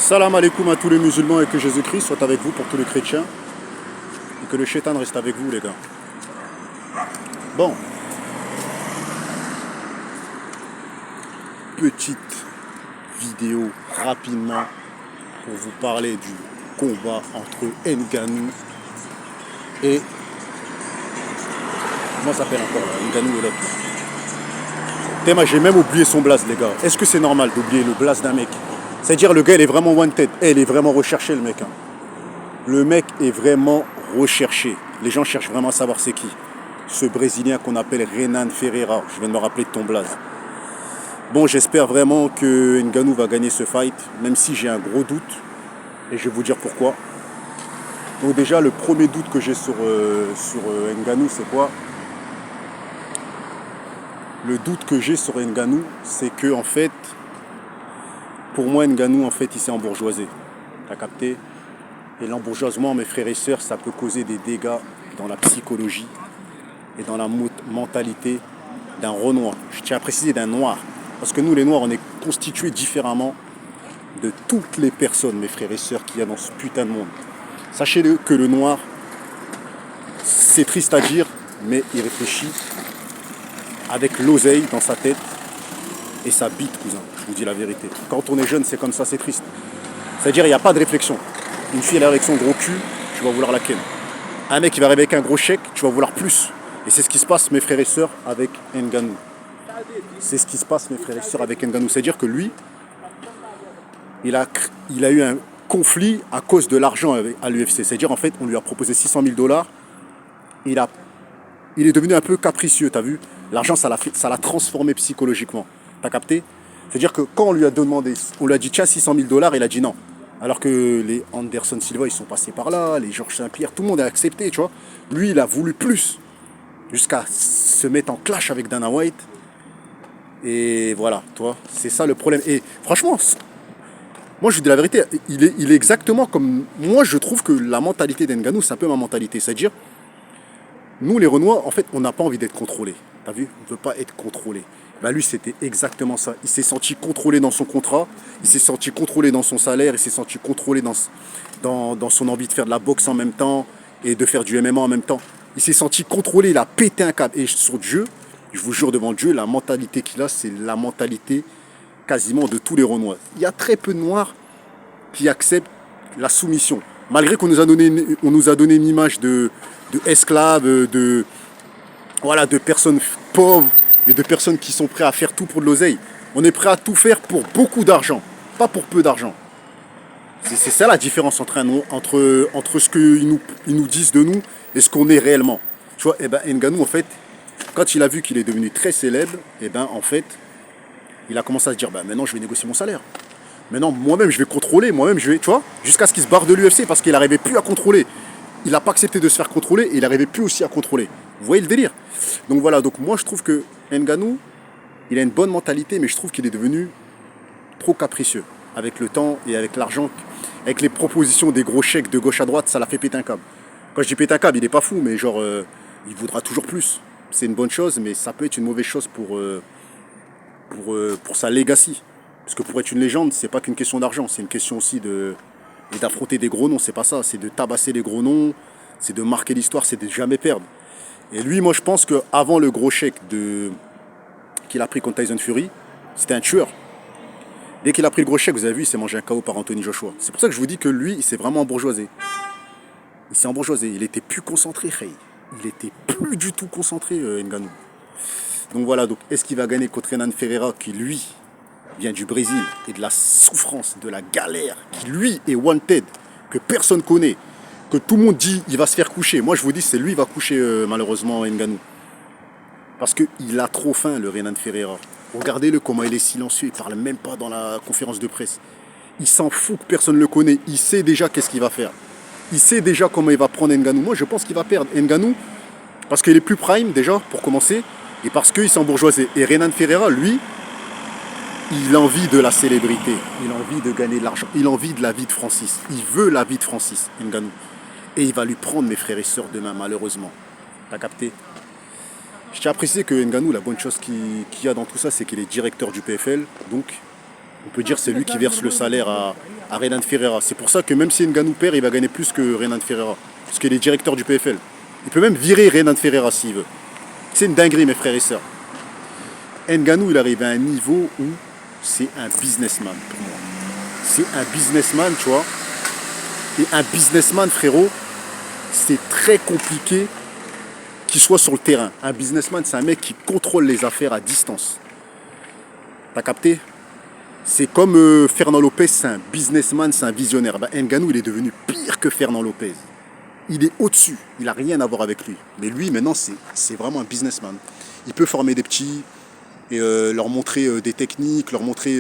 Salam alaikum à tous les musulmans et que Jésus-Christ soit avec vous pour tous les chrétiens. Et que le shaitan reste avec vous les gars. Bon. Petite vidéo rapidement pour vous parler du combat entre Ngannou et... Comment ça s'appelle encore Ngannou et l'autre. Théma, j'ai même oublié son blaze les gars. Est-ce que c'est normal d'oublier le blaze d'un mec? C'est-à-dire le gars il est vraiment wanted, il est vraiment recherché le mec. Hein. Le mec est vraiment recherché. Les gens cherchent vraiment à savoir c'est qui. Ce Brésilien qu'on appelle Renan Ferreira. Je viens de me rappeler de ton blaze. Bon, j'espère vraiment que Ngannou va gagner ce fight, même si j'ai un gros doute. Et je vais vous dire pourquoi. Donc déjà, le premier doute que j'ai sur Ngannou, c'est quoi? Le doute que j'ai sur Ngannou, c'est que en fait, pour moi, Ngannou, en fait, il s'est embourgeoisé. T'as capté? Et l'embourgeoisement, mes frères et sœurs, ça peut causer des dégâts dans la psychologie et dans la mentalité d'un Renoir. Je tiens à préciser d'un Noir. Parce que nous, les Noirs, on est constitués différemment de toutes les personnes, mes frères et sœurs, qu'il y a dans ce putain de monde. Sachez-le que le Noir, c'est triste à dire, mais il réfléchit avec l'oseille dans sa tête et sa bite, cousin. Je vous dis la vérité. Quand on est jeune, c'est comme ça, c'est triste. C'est-à-dire, il n'y a pas de réflexion. Une fille, elle arrive avec son gros cul, tu vas vouloir laquelle. Un mec qui va arriver avec un gros chèque, tu vas vouloir plus. Et c'est ce qui se passe, mes frères et sœurs, avec Ngannou. C'est ce qui se passe, mes frères et sœurs, avec Ngannou. C'est-à-dire que lui, il a eu un conflit à cause de l'argent à l'UFC. C'est-à-dire, en fait, on lui a proposé 600 000 $. Il est devenu un peu capricieux, t'as vu? L'argent, ça l'a transformé psychologiquement. T'as capté? C'est-à-dire que quand on lui a demandé, on lui a dit tiens 600 000 $, il a dit non. Alors que les Anderson Silva, ils sont passés par là, les Georges Saint-Pierre, tout le monde a accepté, tu vois. Lui, il a voulu plus, jusqu'à se mettre en clash avec Dana White. Et voilà, tu vois, c'est ça le problème. Et franchement, moi je vous dis la vérité, il est exactement comme... Moi je trouve que la mentalité d'Ngannou, c'est un peu ma mentalité. C'est-à-dire, nous les Renois, en fait, on n'a pas envie d'être contrôlés. T'as vu? On ne veut pas être contrôlé. Ben lui, c'était exactement ça. Il s'est senti contrôlé dans son contrat, il s'est senti contrôlé dans son salaire, il s'est senti contrôlé dans son envie de faire de la boxe en même temps et de faire du MMA en même temps. Il s'est senti contrôlé, il a pété un câble. Et sur Dieu, je vous jure devant Dieu, la mentalité qu'il a, c'est la mentalité quasiment de tous les Renois. Il y a très peu de Noirs qui acceptent la soumission. Malgré qu'on nous a donné une image d'esclaves, de personnes pauvres, et de personnes qui sont prêtes à faire tout pour de l'oseille. On est prêt à tout faire pour beaucoup d'argent, pas pour peu d'argent. C'est ça la différence entre ce qu'ils nous disent de nous et ce qu'on est réellement. Tu vois, et ben Ngannou, en fait, quand il a vu qu'il est devenu très célèbre, et ben en fait, il a commencé à se dire, ben maintenant je vais négocier mon salaire. Maintenant, moi-même je vais contrôler, moi-même je vais, tu vois, jusqu'à ce qu'il se barre de l'UFC parce qu'il n'arrivait plus à contrôler. Il n'a pas accepté de se faire contrôler et il n'arrivait plus aussi à contrôler. Vous voyez le délire? Donc voilà, donc moi je trouve que Ngannou, il a une bonne mentalité, mais je trouve qu'il est devenu trop capricieux. Avec le temps et avec l'argent, avec les propositions des gros chèques de gauche à droite, ça l'a fait péter un câble. Quand je dis péter un câble, il n'est pas fou, mais genre, il voudra toujours plus. C'est une bonne chose, mais ça peut être une mauvaise chose pour sa legacy. Parce que pour être une légende, c'est pas qu'une question d'argent, c'est une question aussi d'affronter des gros noms, c'est pas ça, c'est de tabasser les gros noms, c'est de marquer l'histoire, c'est de jamais perdre. Et lui, moi je pense qu'avant le gros chèque qu'il a pris contre Tyson Fury, c'était un tueur. Dès qu'il a pris le gros chèque, vous avez vu, il s'est mangé un KO par Anthony Joshua. C'est pour ça que je vous dis que lui, il s'est vraiment embourgeoisé. Il s'est embourgeoisé, il était plus concentré, hey. Il était plus du tout concentré, Ngannou. Donc voilà, donc est-ce qu'il va gagner contre Renan Ferreira, qui lui vient du Brésil et de la souffrance, de la galère, qui lui est wanted, que personne connaît, que tout le monde dit il va se faire coucher. Moi je vous dis c'est lui qui va coucher malheureusement Ngannou. Parce qu'il a trop faim le Renan Ferreira. Regardez-le comment il est silencieux, il ne parle même pas dans la conférence de presse. Il s'en fout que personne ne le connaît, il sait déjà qu'est-ce qu'il va faire. Il sait déjà comment il va prendre Ngannou. Moi je pense qu'il va perdre Ngannou parce qu'il est plus prime déjà pour commencer et parce qu'il s'est embourgeoisé. Et Renan Ferreira lui, il a envie de la célébrité, il a envie de gagner de l'argent, il a envie de la vie de Francis. Il veut la vie de Francis, Ngannou. Et il va lui prendre mes frères et sœurs demain, malheureusement. T'as capté? Je tiens à préciser que Ngannou, la bonne chose qu'il y a dans tout ça, c'est qu'il est directeur du PFL. Donc, On peut dire que c'est lui qui verse le salaire à Renan Ferreira. C'est pour ça que même si Ngannou perd, il va gagner plus que Renan Ferreira. Parce qu'il est directeur du PFL. Il peut même virer Renan Ferreira s'il veut. C'est une dinguerie, mes frères et sœurs. Ngannou, il arrive à un niveau où c'est un businessman pour moi. C'est un businessman, tu vois. Et un businessman, frérot, c'est très compliqué qu'il soit sur le terrain. Un businessman, c'est un mec qui contrôle les affaires à distance. T'as capté? C'est comme Fernand Lopez, c'est un businessman, c'est un visionnaire. Ben, Ngannou, il est devenu pire que Fernand Lopez. Il est au-dessus, il n'a rien à voir avec lui. Mais lui, maintenant, c'est vraiment un businessman. Il peut former des petits et leur montrer des techniques, leur montrer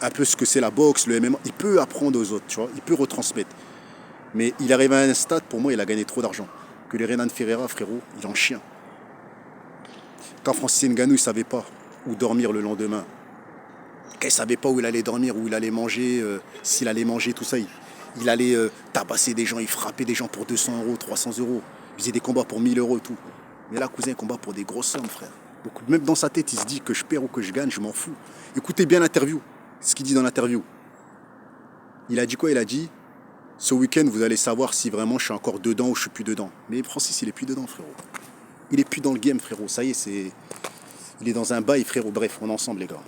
un peu ce que c'est la boxe, le MMA. Il peut apprendre aux autres, tu vois, il peut retransmettre. Mais il arrive à un stade, pour moi, il a gagné trop d'argent. Que les Renan Ferreira, frérot, il est en chien. Quand Francis Ngannou, il ne savait pas où dormir le lendemain, quand il ne savait pas où il allait dormir, où il allait manger, s'il allait manger, tout ça, il allait tabasser des gens, il frappait des gens pour 200 euros, 300 euros. Il faisait des combats pour 1000 euros et tout. Mais là, cousin, il combat pour des grosses sommes, frère. Donc, même dans sa tête, il se dit que je perds ou que je gagne, je m'en fous. Écoutez bien l'interview, ce qu'il dit dans l'interview. Il a dit quoi? Il a dit, ce week-end, vous allez savoir si vraiment je suis encore dedans ou je suis plus dedans. Mais Francis, il est plus dedans, frérot. Il est plus dans le game, frérot. Ça y est, il est dans un bail, frérot. Bref, on est ensemble, les gars.